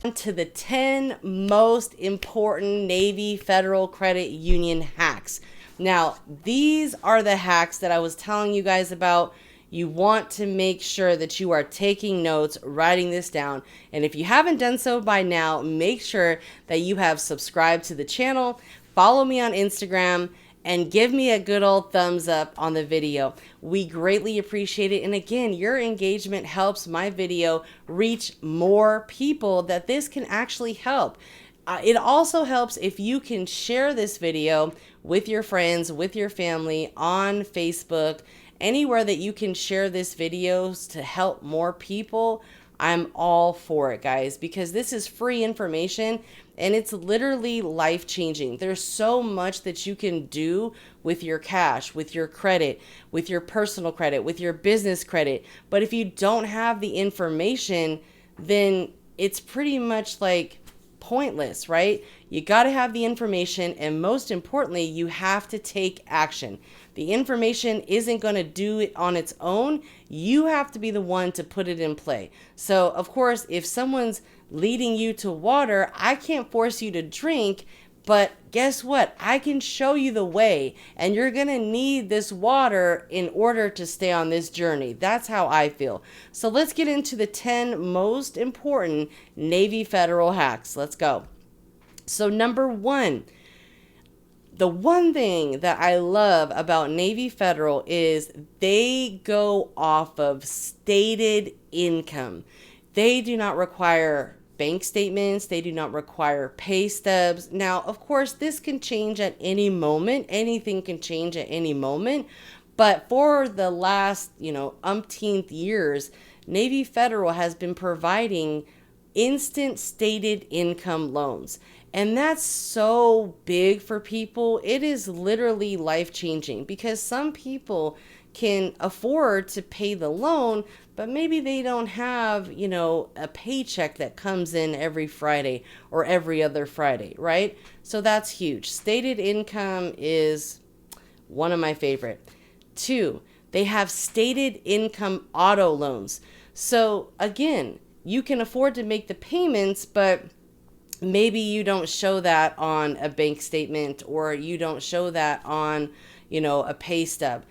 To the 10 most important Navy Federal Credit Union hacks. Now, these are the hacks that I was telling you guys about. You want to make sure that you are taking notes, writing this down. And if you haven't done so by now, make sure that you have subscribed to the channel, follow me on Instagram, and give me a good old thumbs up on the video. We greatly appreciate it. And again, your engagement helps my video reach more people that this can actually help. It also helps if you can share this video with your friends, with your family, on Facebook, anywhere that you can share this videos to help more people. I'm all for it, guys, because this is free information and it's literally life-changing. There's so much that you can do with your cash, with your credit, with your personal credit, with your business credit. But if you don't have the information, then it's pretty much like pointless, right? You got to have the information, and most importantly, you have to take action. The information isn't going to do it on its own. You have to be the one to put it in play. So, of course, if someone's leading you to water, I can't force you to drink, but guess what? I can show you the way, and you're going to need this water in order to stay on this journey. That's how I feel. So let's get into the 10 most important Navy Federal hacks. Let's go. So number 1, the one thing that I love about Navy Federal is they go off of stated income. They do not require bank statements. They do not require pay stubs. Now, of course, this can change at any moment. Anything can change at any moment. But for the last, umpteenth years, Navy Federal has been providing instant stated income loans. And that's so big for people. It is literally life-changing because some people can afford to pay the loan, but maybe they don't have, a paycheck that comes in every Friday or every other Friday, right? So that's huge. Stated income is one of my favorite. 2, they have stated income auto loans. So again, you can afford to make the payments, but maybe you don't show that on a bank statement or you don't show that on, a pay stub.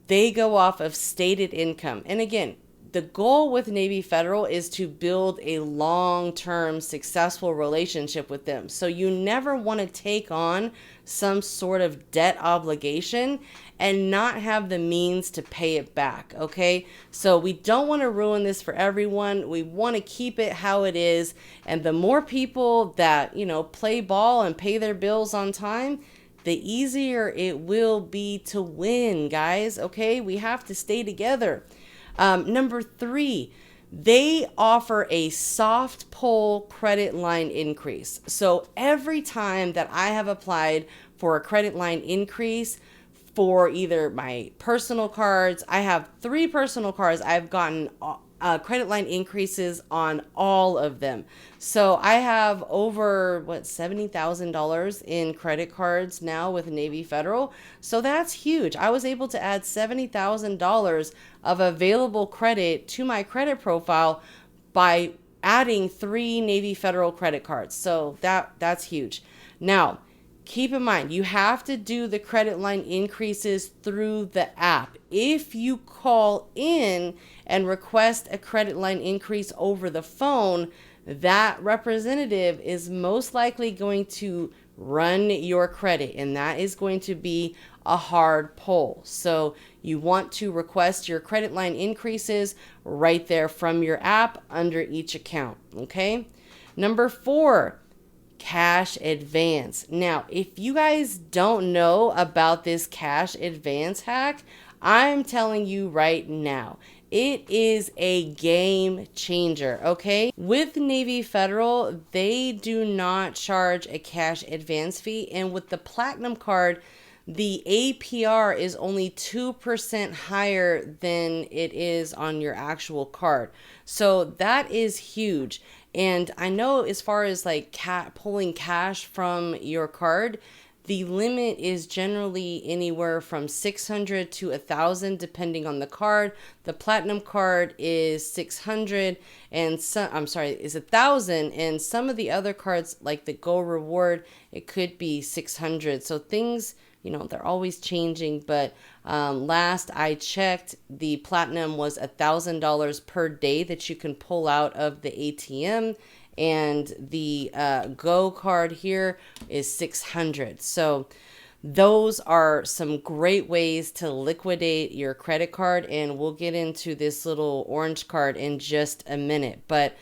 They go off of stated income. And again, the goal with Navy Federal is to build a long-term successful relationship with them. So you never want to take on some sort of debt obligation and not have the means to pay it back, okay? So we don't want to ruin this for everyone. We want to keep it how it is. And the more people that, play ball and pay their bills on time, the easier it will be to win, guys, okay? We have to stay together. Number 3, they offer a soft pull credit line increase. So every time that I have applied for a credit line increase for either my personal cards, I have 3 personal cards, I've gotten credit line increases on all of them. So I have over $70,000 in credit cards now with Navy Federal. So that's huge. I was able to add $70,000 of available credit to my credit profile by adding 3 Navy Federal credit cards. So that's huge. Now, keep in mind, you have to do the credit line increases through the app. If you call in and request a credit line increase over the phone, that representative is most likely going to run your credit, and that is going to be a hard pull. So you want to request your credit line increases right there from your app under each account, okay? Number 4, cash advance. Now, if you guys don't know about this cash advance hack, I'm telling you right now, it is a game changer, okay? With Navy Federal, they do not charge a cash advance fee. And with the Platinum card, the APR is only 2% higher than it is on your actual card. So that is huge. And I know as far as like pulling cash from your card, the limit is generally anywhere from 600 to 1,000 depending on the card. The platinum card is 600 and is 1,000, and some of the other cards like the Go Reward, it could be 600. So things, you know, they're always changing, but last I checked, the platinum was $1,000 per day that you can pull out of the ATM. And the Go card here is 600. So those are some great ways to liquidate your credit card. And we'll get into this little orange card in just a minute. But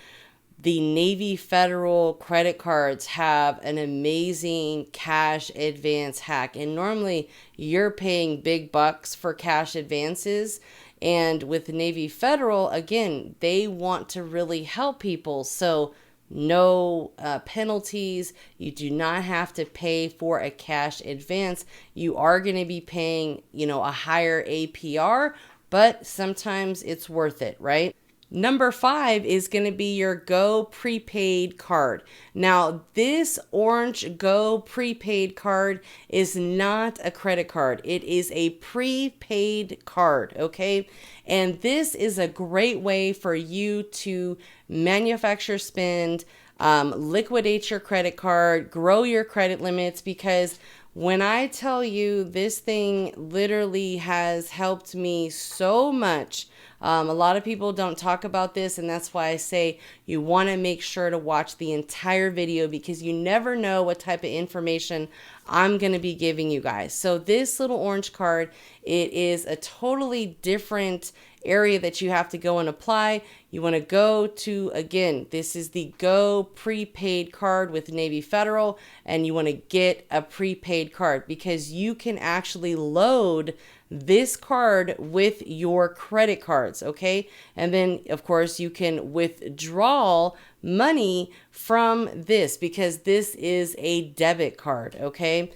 the Navy Federal credit cards have an amazing cash advance hack. And normally you're paying big bucks for cash advances. And with Navy Federal, again, they want to really help people. So no penalties. You do not have to pay for a cash advance. You are going to be paying, you know, a higher APR, but sometimes it's worth it, right? Number 5 is going to be your Go prepaid card. Now, this orange Go prepaid card is not a credit card. It is a prepaid card, okay? And this is a great way for you to manufacture spend, liquidate your credit card, grow your credit limits, because when I tell you this thing literally has helped me so much. A lot of people don't talk about this, and that's why I say you want to make sure to watch the entire video, because you never know what type of information I'm going to be giving you guys. So this little orange card, it is a totally different area that you have to go and apply. You want to go to, again, this is the Go prepaid card with Navy Federal, and you want to get a prepaid card because you can actually load this card with your credit cards, okay? And then, of course, you can withdraw money from this because this is a debit card, okay?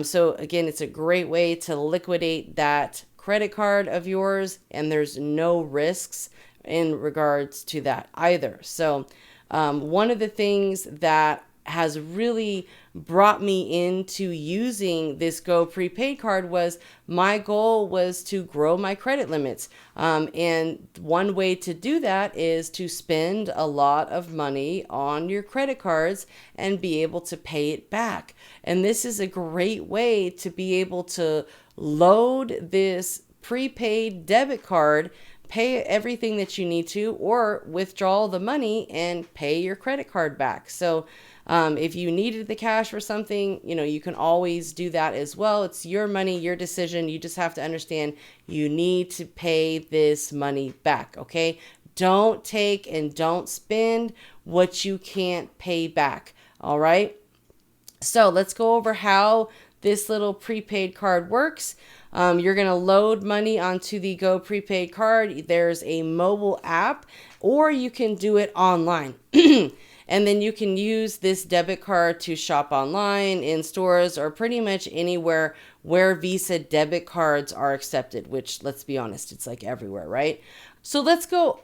So again, it's a great way to liquidate that credit card of yours, and there's no risks in regards to that either. So one of the things that has really brought me into using this Go prepaid card was my goal was to grow my credit limits. And one way to do that is to spend a lot of money on your credit cards and be able to pay it back. And this is a great way to be able to load this prepaid debit card, pay everything that you need to, or withdraw the money and pay your credit card back. So if you needed the cash for something, you know, you can always do that as well. It's your money, your decision. You just have to understand you need to pay this money back, okay? Don't take and don't spend what you can't pay back, all right? So let's go over how this little prepaid card works. You're going to load money onto the Go prepaid card. There's a mobile app, or you can do it online. And then you can use this debit card to shop online, in stores, or pretty much anywhere where Visa debit cards are accepted, which, let's be honest, it's like everywhere, right? So let's go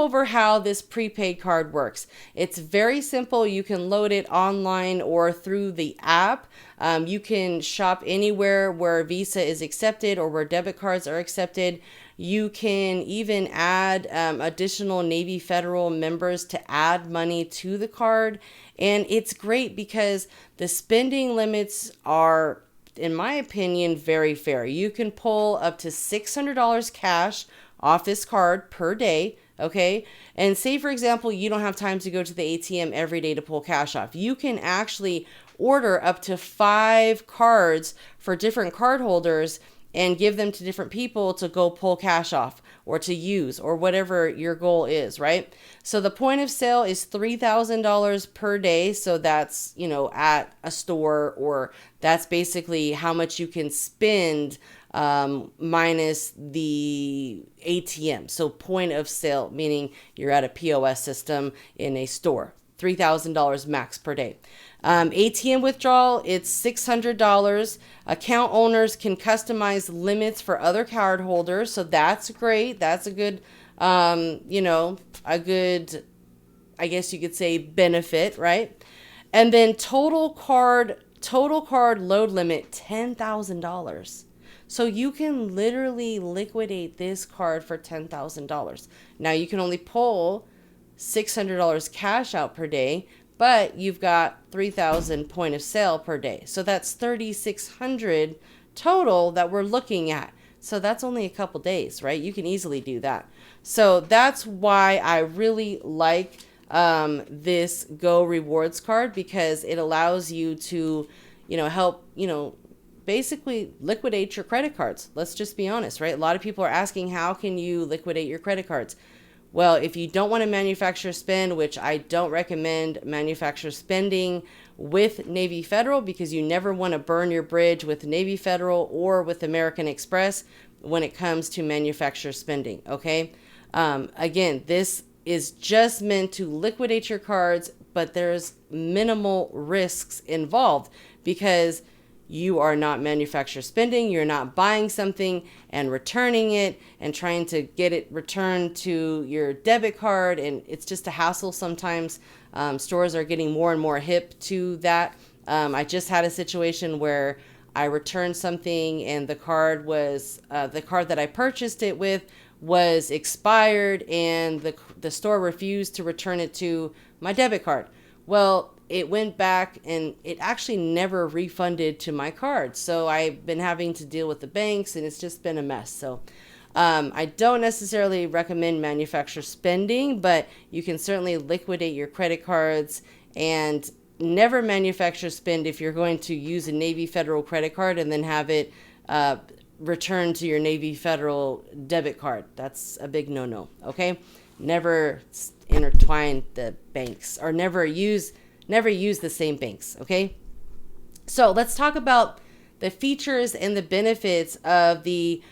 over how this prepaid card works. It's very simple. You can load it online or through the app. You can shop anywhere where Visa is accepted or where debit cards are accepted. You can even add additional Navy Federal members to add money to the card. And it's great because the spending limits are, in my opinion, very fair. You can pull up to $600 cash off this card per day, okay? And say, for example, you don't have time to go to the ATM every day to pull cash off. You can actually order up to 5 cards for different card holders and give them to different people to go pull cash off or to use or whatever your goal is, right? So the point of sale is $3,000 per day. So that's, you know, at a store, or that's basically how much you can spend minus the ATM. So point of sale, meaning you're at a POS system in a store. $3,000 max per day. ATM withdrawal, it's $600. Account owners can customize limits for other card holders. So that's great. That's a good, you know, a good, I guess you could say, benefit, right? And then total Total card load limit, $10,000. So you can literally liquidate this card for $10,000. Now you can only pull $600 cash out per day, but you've got 3,000 point of sale per day. So that's 3,600 total that we're looking at. So that's only a couple days, right? You can easily do that. So that's why I really like this Go Rewards card, because it allows you to, help, basically liquidate your credit cards. Let's just be honest, right? A lot of people are asking, how can you liquidate your credit cards? Well, if you don't want to manufacturer spend, which I don't recommend manufacturer spending with Navy Federal, because you never want to burn your bridge with Navy Federal or with American Express when it comes to manufacturer spending, okay? Again, this is just meant to liquidate your cards, but there's minimal risks involved, because you are not manufacturer spending. You're not buying something and returning it and trying to get it returned to your debit card. And it's just a hassle sometimes. Stores are getting more and more hip to that. I just had a situation where I returned something and the card was, the card that I purchased it with was expired, and the store refused to return it to my debit card. Well, it went back and it actually never refunded to my card. So I've been having to deal with the banks, and it's just been a mess. So I don't necessarily recommend manufacturer spending, but you can certainly liquidate your credit cards, and never manufacturer spend if you're going to use a Navy Federal credit card and then have it returned to your Navy Federal debit card. That's a big no-no, okay? Never intertwine the banks, or never use the same banks, okay? So let's talk about the features and the benefits of the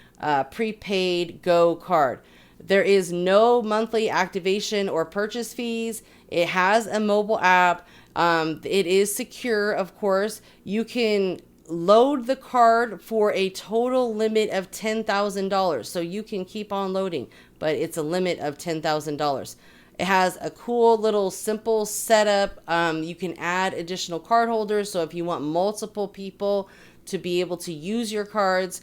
prepaid Go card. There is no monthly activation or purchase fees. It has a mobile app. It is secure, of course. You can load the card for a total limit of $10,000. So you can keep on loading, but it's a limit of $10,000. It has a cool little simple setup. You can add additional card holders. So if you want multiple people to be able to use your cards,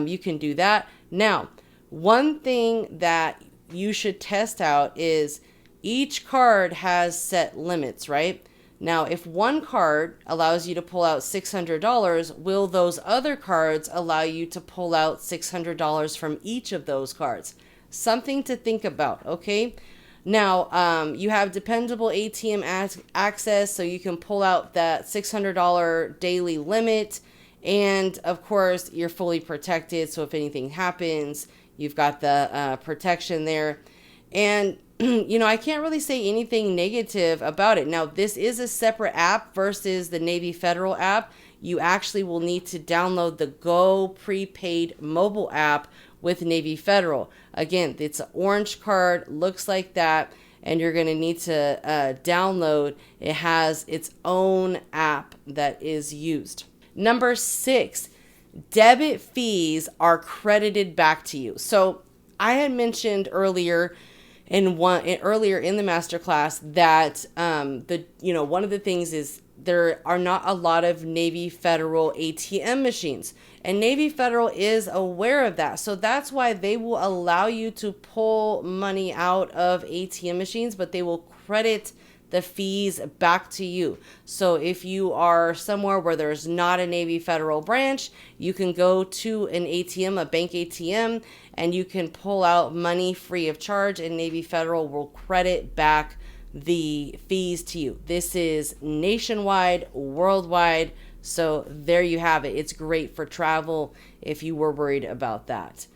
you can do that. Now, one thing that you should test out is each card has set limits, right? Now, if one card allows you to pull out $600, will those other cards allow you to pull out $600 from each of those cards? Something to think about, okay? Now, you have dependable ATM access, so you can pull out that $600 daily limit. And of course, you're fully protected. So if anything happens, you've got the protection there. And, I can't really say anything negative about it. Now, this is a separate app versus the Navy Federal app. You actually will need to download the Go prepaid mobile app with Navy Federal. Again, it's an orange card, looks like that, and you're going to need to download. It has its own app that is used. Number 6, debit fees are credited back to you. So I had mentioned earlier in the masterclass that one of the things is there are not a lot of Navy Federal ATM machines, and Navy Federal is aware of that. So that's why they will allow you to pull money out of ATM machines, but they will credit the fees back to you. So if you are somewhere where there's not a Navy Federal branch, you can go to an ATM, a bank ATM, and you can pull out money free of charge, and Navy Federal will credit back the fees to you. This is nationwide, worldwide. So there you have it. It's great for travel if you were worried about that.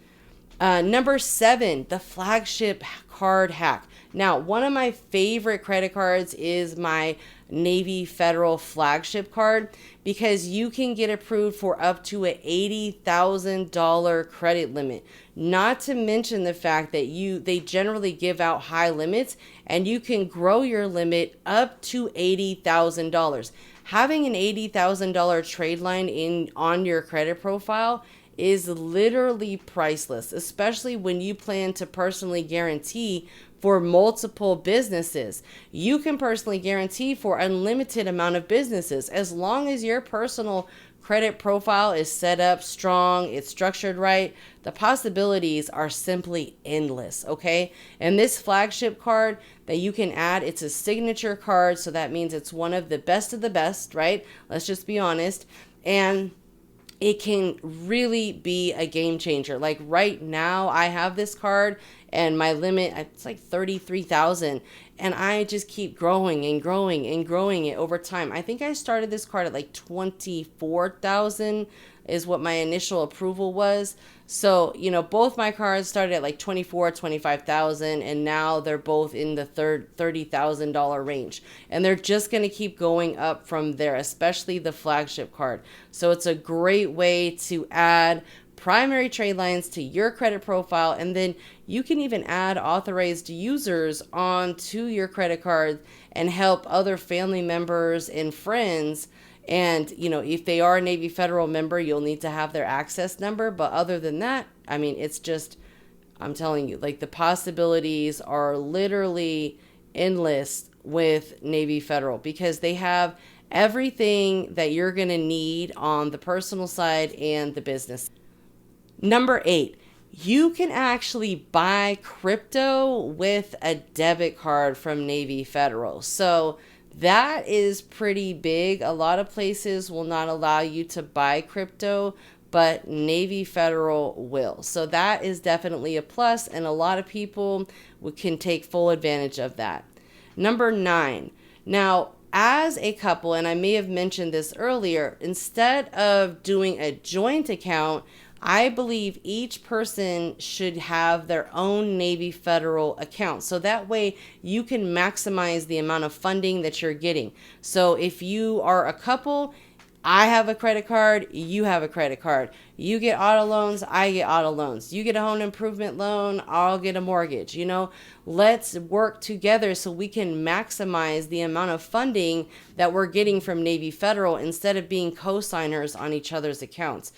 Number 7, the flagship card hack. Now, one of my favorite credit cards is my Navy Federal flagship card, because you can get approved for up to an $80,000 credit limit. Not to mention the fact that they generally give out high limits, and you can grow your limit up to $80,000. Having an $80,000 trade line on your credit profile is literally priceless, especially when you plan to personally guarantee for multiple businesses. You can personally guarantee for unlimited amount of businesses as long as your personal credit profile is set up strong, it's structured right. The possibilities are simply endless, okay? And this flagship card that you can add, it's a signature card, so that means it's one of the best, right? Let's just be honest. And it can really be a game changer. Like right now, I have this card and my limit, it's like 33,000, and I just keep growing and growing and growing it over time. I think I started this card at like 24,000 is what my initial approval was. So, you know, both my cards started at like 24, 25,000, and now they're both in the $30,000 range. And they're just going to keep going up from there, especially the flagship card. So it's a great way to add primary trade lines to your credit profile, and then you can even add authorized users onto your credit card and help other family members and friends. And, you know, if they are a Navy Federal member, you'll need to have their access number. But other than that, I mean, it's just, I'm telling you, like the possibilities are literally endless with Navy Federal because they have everything that you're going to need on the personal side and the business. Number 8, you can actually buy crypto with a debit card from Navy Federal. So that is pretty big. A lot of places will not allow you to buy crypto, but Navy Federal will. So that is definitely a plus, and a lot of people can take full advantage of that. Number 9. Now, as a couple, and I may have mentioned this earlier, instead of doing a joint account, I believe each person should have their own Navy Federal account. So that way you can maximize the amount of funding that you're getting. So if you are a couple, I have a credit card, you have a credit card. You get auto loans, I get auto loans. You get a home improvement loan, I'll get a mortgage. You know, let's work together so we can maximize the amount of funding that we're getting from Navy Federal instead of being co-signers on each other's accounts.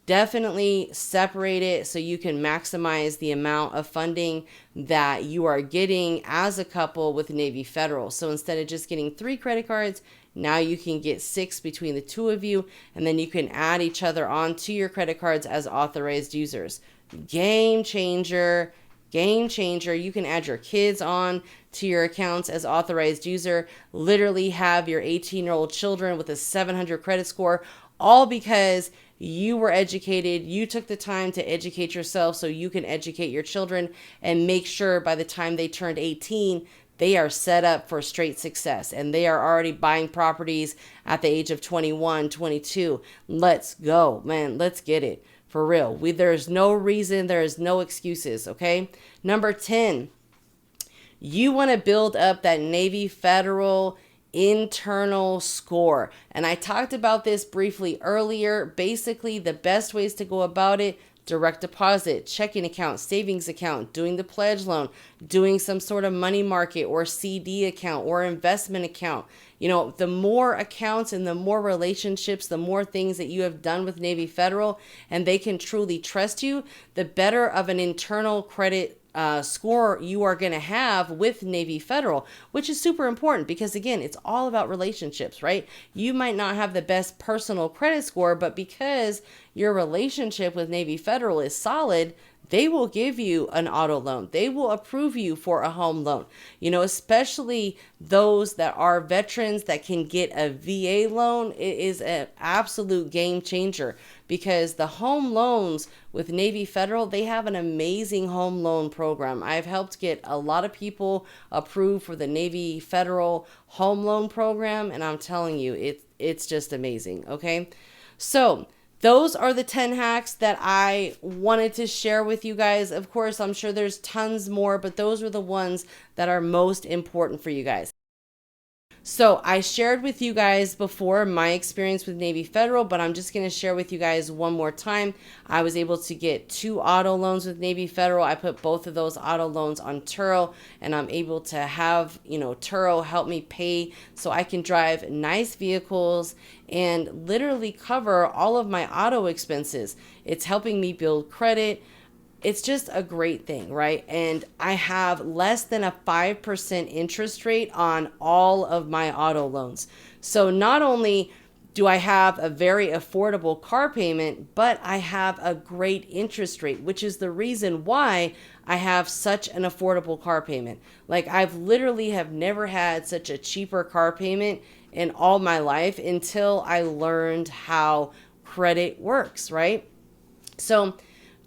Definitely separate it so you can maximize the amount of funding that you are getting as a couple with Navy Federal. So instead of just getting 3 credit cards, now you can get 6 between the 2 of you, and then you can add each other onto your credit cards as authorized users. Game changer. Game changer. You can add your kids on to your accounts as authorized user. Literally have your 18-year-old children with a 700 credit score, all because you were educated. You took the time to educate yourself so you can educate your children and make sure by the time they turned 18, they are set up for straight success and they are already buying properties at the age of 21, 22. Let's go, man. Let's get it for real. There's no reason. There is no excuses. Okay. Number 10, you want to build up that Navy Federal internal score. And I talked about this briefly earlier. Basically, the best ways to go about it: direct deposit, checking account, savings account, doing the pledge loan, doing some sort of money market or CD account or investment account. You know, the more accounts and the more relationships, the more things that you have done with Navy Federal and they can truly trust you, the better of an internal credit score you are going to have with Navy Federal, which is super important because, again, it's all about relationships, right? You might not have the best personal credit score, but because your relationship with Navy Federal is solid, they will give you an auto loan. They will approve you for a home loan. You know, especially those that are veterans that can get a VA loan. It is an absolute game changer because the home loans with Navy Federal, they have an amazing home loan program. I've helped get a lot of people approved for the Navy Federal home loan program, and I'm telling you, it's just amazing, okay? So those are the 10 hacks that I wanted to share with you guys. Of course, I'm sure there's tons more, but those are the ones that are most important for you guys. So I shared with you guys before my experience with Navy Federal, but I'm just going to share with you guys one more time. I was able to get 2 auto loans with Navy Federal. I put both of those auto loans on Turo, and I'm able to have, Turo help me pay so I can drive nice vehicles and literally cover all of my auto expenses. It's helping me build credit. It's just a great thing, right? And I have less than a 5% interest rate on all of my auto loans. So not only do I have a very affordable car payment, but I have a great interest rate, which is the reason why I have such an affordable car payment. Like, I've literally have never had such a cheaper car payment in all my life until I learned how credit works, right? So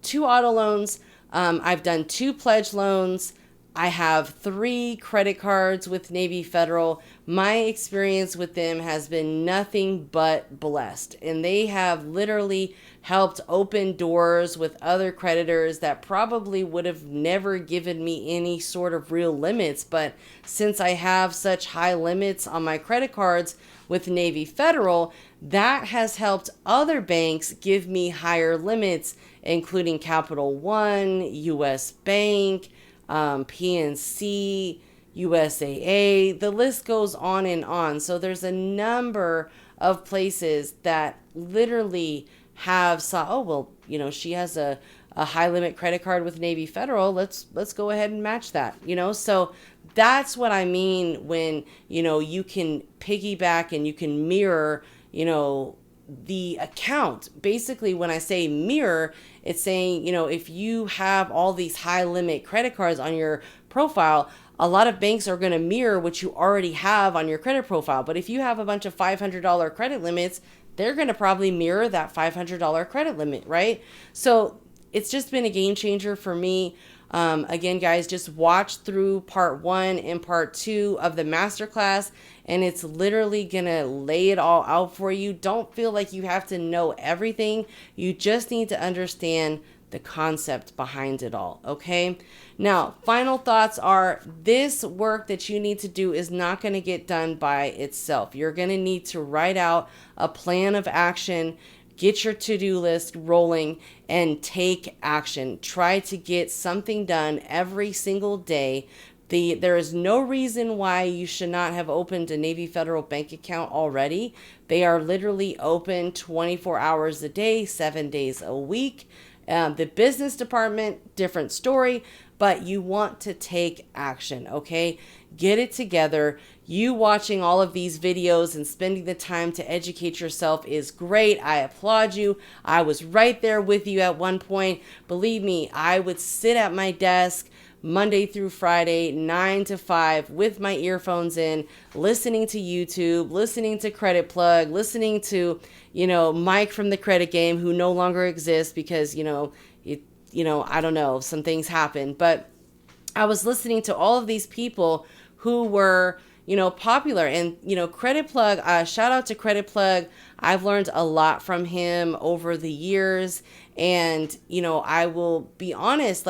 2 auto loans. I've done 2 pledge loans. I have 3 credit cards with Navy Federal. My experience with them has been nothing but blessed. And they have literally helped open doors with other creditors that probably would have never given me any sort of real limits. But since I have such high limits on my credit cards with Navy Federal, that has helped other banks give me higher limits, including Capital One, US Bank, PNC, USAA. The list goes on and on. So there's a number of places that literally have she has a high limit credit card with Navy Federal. Let's go ahead and match that, So that's what I mean when, you can piggyback and you can mirror, the account. Basically, when I say mirror, it's saying, if you have all these high limit credit cards on your profile, a lot of banks are going to mirror what you already have on your credit profile. But if you have a bunch of $500 credit limits, they're going to probably mirror that $500 credit limit, right? So it's just been a game changer for me. Again, guys, just watch through part 1 and part 2 of the masterclass, and it's literally going to lay it all out for you. Don't feel like you have to know everything. You just need to understand the concept behind it all, okay? Now, final thoughts are, this work that you need to do is not going to get done by itself. You're going to need to write out a plan of action, get your to-do list rolling, and take action. Try to get something done every single day. There is no reason why you should not have opened a Navy Federal bank account already. They are literally open 24 hours a day, 7 days a week. The business department, different story, but you want to take action, okay? Get it together. You watching all of these videos and spending the time to educate yourself is great. I applaud you. I was right there with you at one point. Believe me, I would sit at my desk Monday through Friday, 9 to 5, with my earphones in, listening to YouTube, listening to Credit Plug, listening to, Mike from the Credit Game, who no longer exists because, I don't know, some things happened. But I was listening to all of these people who were, popular. And, Credit Plug, shout out to Credit Plug. I've learned a lot from him over the years. And, I will be honest,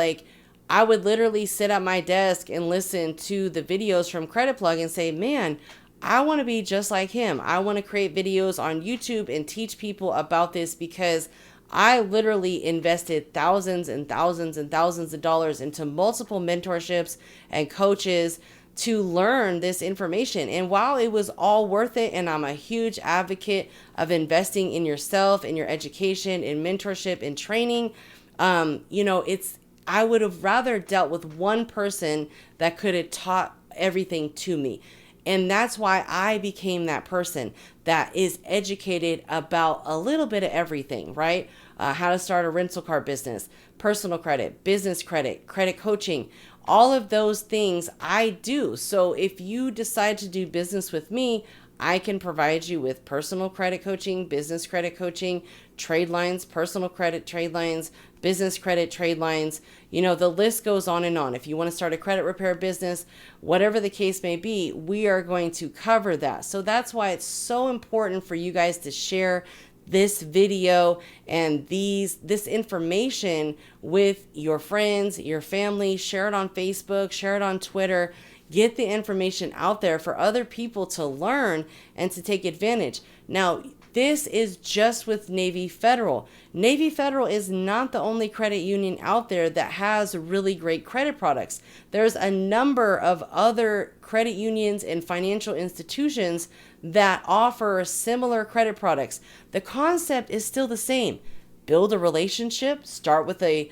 I would literally sit at my desk and listen to the videos from Credit Plug and say, man, I want to be just like him. I want to create videos on YouTube and teach people about this, because I literally invested thousands and thousands and thousands of dollars into multiple mentorships and coaches to learn this information. And while it was all worth it, and I'm a huge advocate of investing in yourself, in your education, in mentorship, in training, I would have rather dealt with one person that could have taught everything to me. And that's why I became that person that is educated about a little bit of everything, right? How to start a rental car business, personal credit, business credit, credit coaching, all of those things I do. So if you decide to do business with me, I can provide you with personal credit coaching, business credit coaching, trade lines, personal credit trade lines, business credit trade lines. The list goes on and on. If you want to start a credit repair business, whatever the case may be, we are going to cover that. So that's why it's so important for you guys to share this video and this information with your friends, your family. Share it on Facebook, share it on Twitter. get the information out there for other people to learn and to take advantage. Now, this is just with Navy Federal. Navy Federal is not the only credit union out there that has really great credit products. There's a number of other credit unions and financial institutions that offer similar credit products. The concept is still the same. Build a relationship, start with a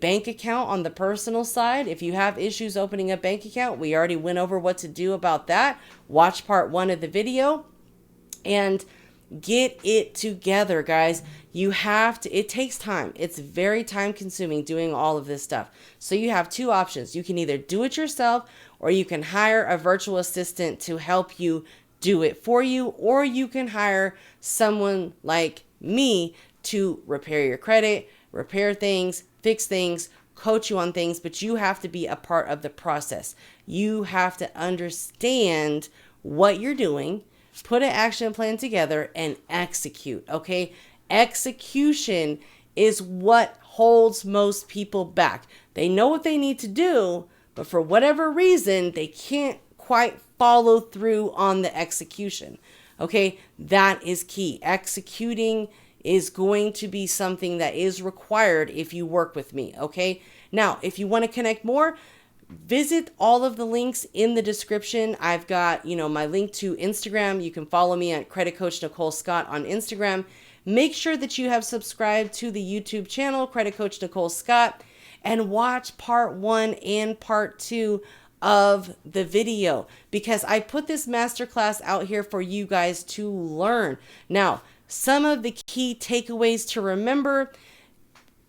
bank account on the personal side. If you have issues opening a bank account, we already went over what to do about that. Watch part 1 of the video and get it together, guys. You have to, it takes time. It's very time consuming doing all of this stuff. So you have 2 options. You can either do it yourself, or you can hire a virtual assistant to help you do it for you, or you can hire someone like me to repair your credit, repair things, fix things, coach you on things, but you have to be a part of the process. You have to understand what you're doing, put an action plan together, and execute, okay? Execution is what holds most people back. They know what they need to do, but for whatever reason, they can't quite follow through on the execution, okay? That is key. Executing is going to be something that is required if you work with me, okay? Now, if you want to connect more, visit all of the links in the description. I've got, my link to Instagram. You can follow me at Credit Coach Nicole Scott on Instagram. Make sure that you have subscribed to the YouTube channel, Credit Coach Nicole Scott, and watch part 1 and part 2 of the video, because I put this masterclass out here for you guys to learn. Now, some of the key takeaways to remember: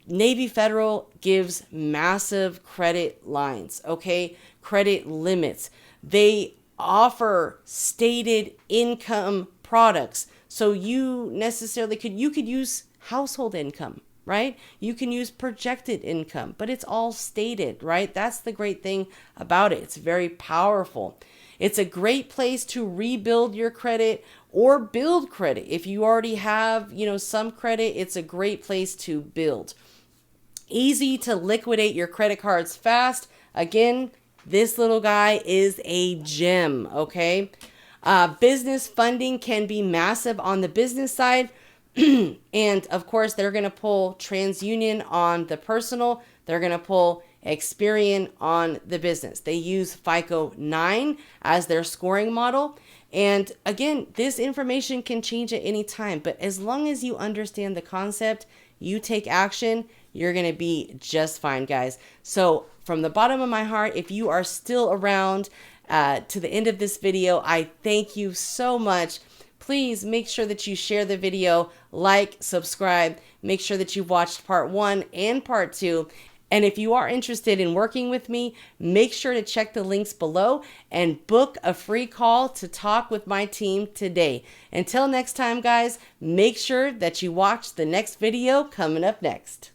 Navy Federal gives massive credit lines, okay? Credit limits. They offer stated income products. So you necessarily could use household income, right? You can use projected income, but it's all stated, right? That's the great thing about it. It's very powerful. It's a great place to rebuild your credit or build credit. If you already have, some credit, it's a great place to build. Easy to liquidate your credit cards fast. Again, this little guy is a gem, okay? Business funding can be massive on the business side. And of course, they're going to pull TransUnion on the personal. They're going to pull Experian on the business. They use FICO 9 as their scoring model. And again, this information can change at any time. But as long as you understand the concept, you take action, you're going to be just fine, guys. So from the bottom of my heart, if you are still around to the end of this video, I thank you so much. Please make sure that you share the video, like, subscribe, make sure that you've watched part 1 and part 2. And if you are interested in working with me, make sure to check the links below and book a free call to talk with my team today. Until next time, guys, make sure that you watch the next video coming up next.